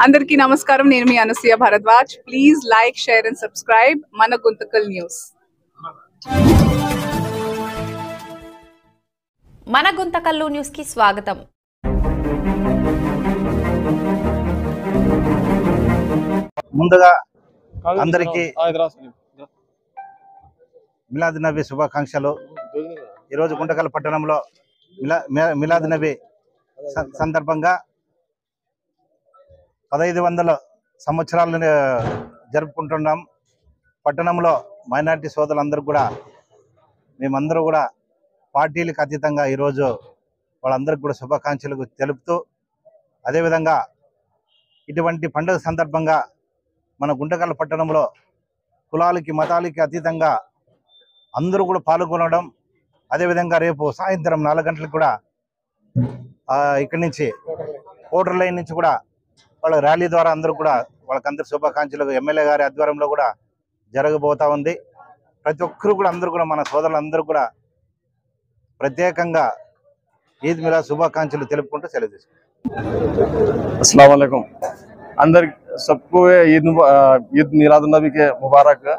అందరికీ నమస్కారం. నేను మీ Anasuya Bharadwaj. Please like, share and subscribe మన గుంతకల్ న్యూస్. మన గుంతకల్లు న్యూస్ కి స్వాగతం. ముందుగా అందరికీ మిలాద్ నబీ శుభాకాంక్షలు. ఈరోజు గుంటకల్ పట్టణంలో మిలాద్ నబీ సందర్భంగా 1500 సంవత్సరాలను జరుపుకుంటున్నాం. పట్టణంలో మైనారిటీ సోదరులందరూ కూడా మేమందరూ కూడా పార్టీలకు అతీతంగా ఈరోజు వాళ్ళందరికీ కూడా శుభాకాంక్షలు తెలుపుతూ, అదేవిధంగా ఇటువంటి పండుగ సందర్భంగా మన గుంటకల్ పట్టణంలో కులాలకి మతాలకి అతీతంగా అందరూ కూడా పాల్గొనడం, అదేవిధంగా రేపు సాయంత్రం 4 గంటలకు కూడా ఇక్కడి నుంచి కోటర్ లైన్ నుంచి కూడా వాళ్ళ ర్యాలీ ద్వారా అందరూ కూడా వాళ్ళకందరూ శుభాకాంక్షలు ఎమ్మెల్యే గారి ఆధ్వర్యంలో కూడా జరగబోతా ఉంది. ప్రతి ఒక్కరు కూడా అందరూ కూడా మన సోదరులందరూ కూడా ప్రత్యేకంగా ఈద్ మిలాద్ శుభాకాంక్షలు తెలుపుకుంటూ సెలవు తీసుకుంటాం. अस्सलाम वालेकुम. అందరికి सबको ఈద్ మిలాద్ నబీకి ముబారక్.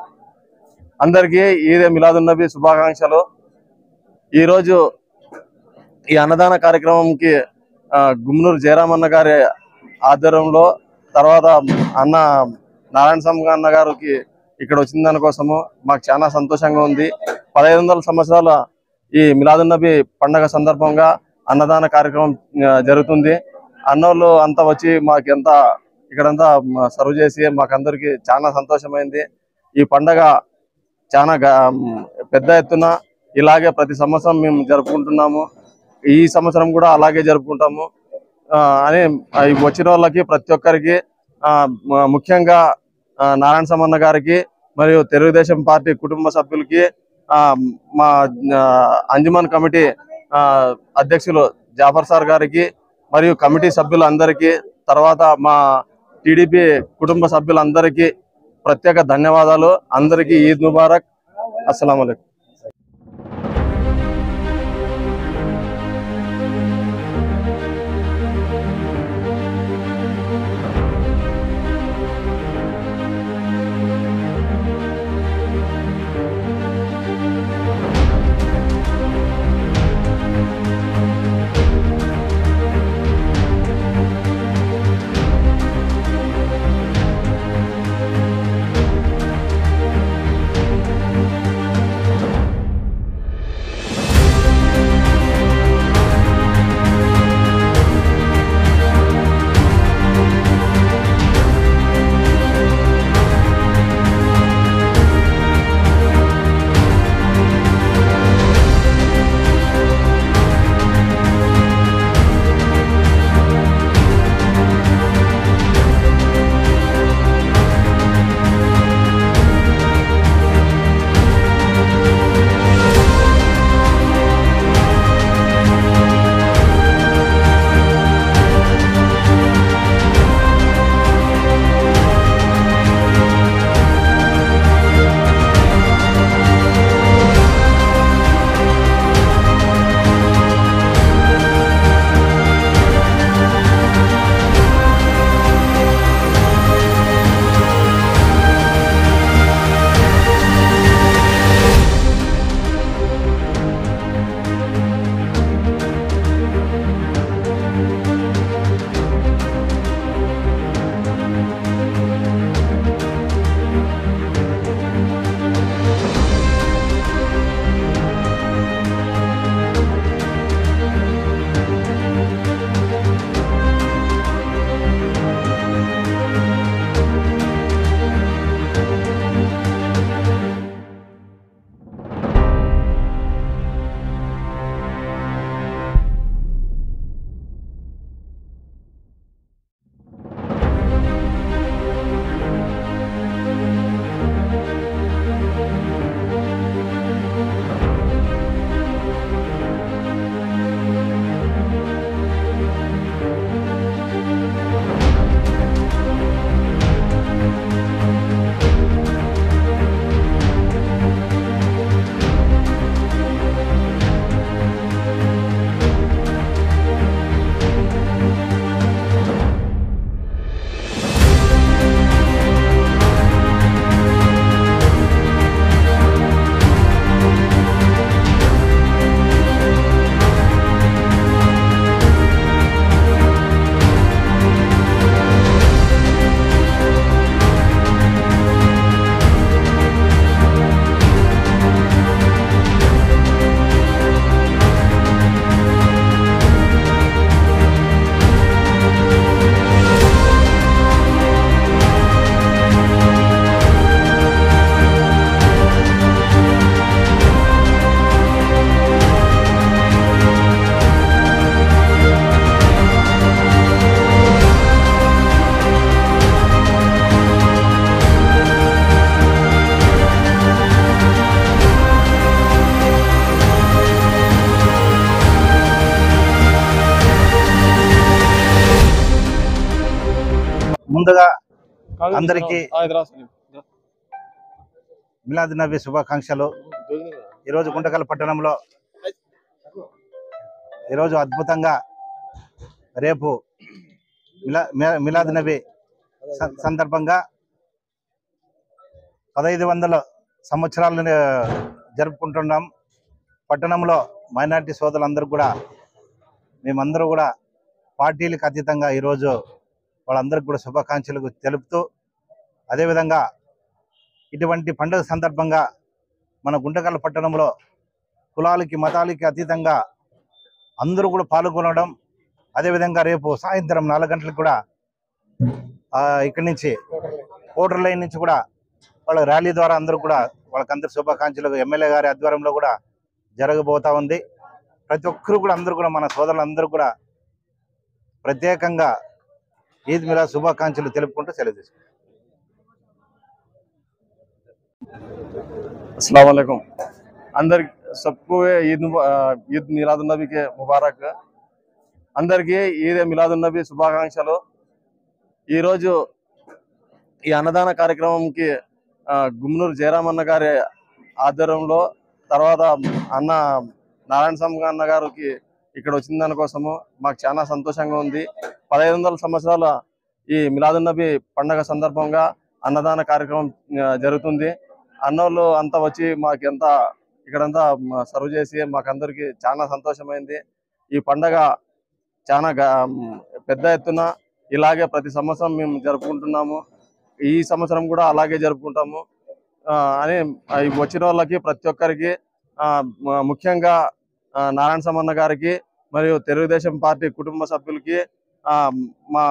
అందరికీ ఈద్ మిలాద్ నబీ శుభాకాంక్షలు. ఈరోజు ఈ అన్నదాన కార్యక్రమంకి గుమ్నూరు జయరామన్న గారి ఆధ్వర్యంలో, తర్వాత అన్న నారాయణ స్వామి అన్న గారికి ఇక్కడ వచ్చిన దానికోసము మాకు చాలా సంతోషంగా ఉంది. 1500 సంవత్సరాల ఈ మిలాదున్ నబీ పండగ సందర్భంగా అన్నదాన కార్యక్రమం జరుగుతుంది. అన్నోళ్ళు అంతా వచ్చి మాకు ఎంత ఇక్కడంతా సర్వ్ చేసి మాకందరికి చాలా సంతోషమైంది. ఈ పండగ చాలా పెద్ద ఎత్తున ఇలాగే ప్రతి సంవత్సరం మేము జరుపుకుంటున్నాము. ఈ సంవత్సరం కూడా అలాగే జరుపుకుంటాము అని వచ్చిన వాళ్ళకి ప్రతి ఒక్కరికి, ముఖ్యంగా నారాయణ సమన్న గారికి మరియు తెలుగుదేశం పార్టీ కుటుంబ సభ్యులకి, మా అంజుమన్ కమిటీ అధ్యక్షులు జాఫర్ సార్ గారికి మరియు కమిటీ సభ్యులందరికీ, తర్వాత మా టీడీపీ కుటుంబ సభ్యులందరికీ ప్రత్యేక ధన్యవాదాలు. అందరికీ ఈద్ ముబారక్. అస్సలాము అలైకుం. ముందుగా అందరికీ మిలాద్ నబీ శుభాకాంక్షలు. ఈరోజు గుంటకల్ పట్టణంలో ఈరోజు అద్భుతంగా రేపు మిలాద్ నబీ సందర్భంగా 1500 సంవత్సరాలను జరుపుకుంటున్నాం. పట్టణంలో మైనారిటీ సోదరులందరూ కూడా మేమందరూ కూడా పార్టీలకు అతీతంగా ఈరోజు వాళ్ళందరికీ కూడా శుభాకాంక్షలు తెలుపుతూ, అదేవిధంగా ఇటువంటి పండుగ సందర్భంగా మన గుంటకల్ పట్టణంలో కులాలకి మతాలకి అతీతంగా అందరూ కూడా పాల్గొనడం, అదేవిధంగా రేపు సాయంత్రం 4 గంటలకు కూడా ఇక్కడి నుంచి ఓటర్ లైన్ నుంచి కూడా వాళ్ళ ర్యాలీ ద్వారా అందరూ కూడా వాళ్ళకందరూ శుభాకాంక్షలు ఎమ్మెల్యే గారి ఆధ్వర్యంలో కూడా జరగబోతా ఉంది. ప్రతి ఒక్కరు కూడా అందరూ కూడా మన సోదరులందరూ కూడా ప్రత్యేకంగా ఈద్ మిలాద్ శుభాకాంక్షలు తెలుపుకుంటూ సెలవు తీసుకుంటాం. अस्सलाम वालेकुम అందరికి सबको ఈద్ మిలాదున్ నబీకి ముబారక్. అందరికీ ఈద్ మిలాదున్ నబీ శుభాకాంక్షలు. ఈరోజు ఈ అన్నదాన కార్యక్రమంకి గుమ్నూరు జయరామన్న గారి ఆధ్వర్యంలో, తర్వాత అన్న నారాయణ స్వామి అన్న గారికి ఇక్కడ వచ్చిన దానికోసము మాకు చాలా సంతోషంగా ఉంది. 1500 సంవత్సరాల ఈ మిలాదున్ నబీ పండగ సందర్భంగా అన్నదాన కార్యక్రమం జరుగుతుంది. అన్నోళ్ళు అంతా వచ్చి మాకంతా ఇక్కడంతా సర్వ్ చేసి మాకందరికి చాలా సంతోషమైంది. ఈ పండగ చాలా పెద్ద ఎత్తున ఇలాగే ప్రతి సంవత్సరం మేము జరుపుకుంటున్నాము. ఈ సంవత్సరం కూడా అలాగే జరుపుకుంటాము అని వచ్చిన వాళ్ళకి ప్రతి ఒక్కరికి, ముఖ్యంగా నారాయణ సమన్న గారికి మరియు తెలుగుదేశం పార్టీ కుటుంబ సభ్యులకి, మా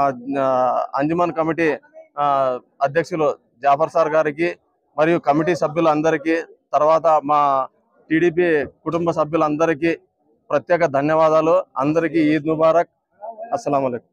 అంజుమన్ కమిటీ అధ్యక్షులు జాఫర్ సార్ గారికి మరియు కమిటీ సభ్యులందరికీ, తర్వాత మా టీడీపీ కుటుంబ సభ్యులందరికీ ప్రత్యేక ధన్యవాదాలు. అందరికీ ఈద్ ముబారక్. అస్సలాము అలైకుం.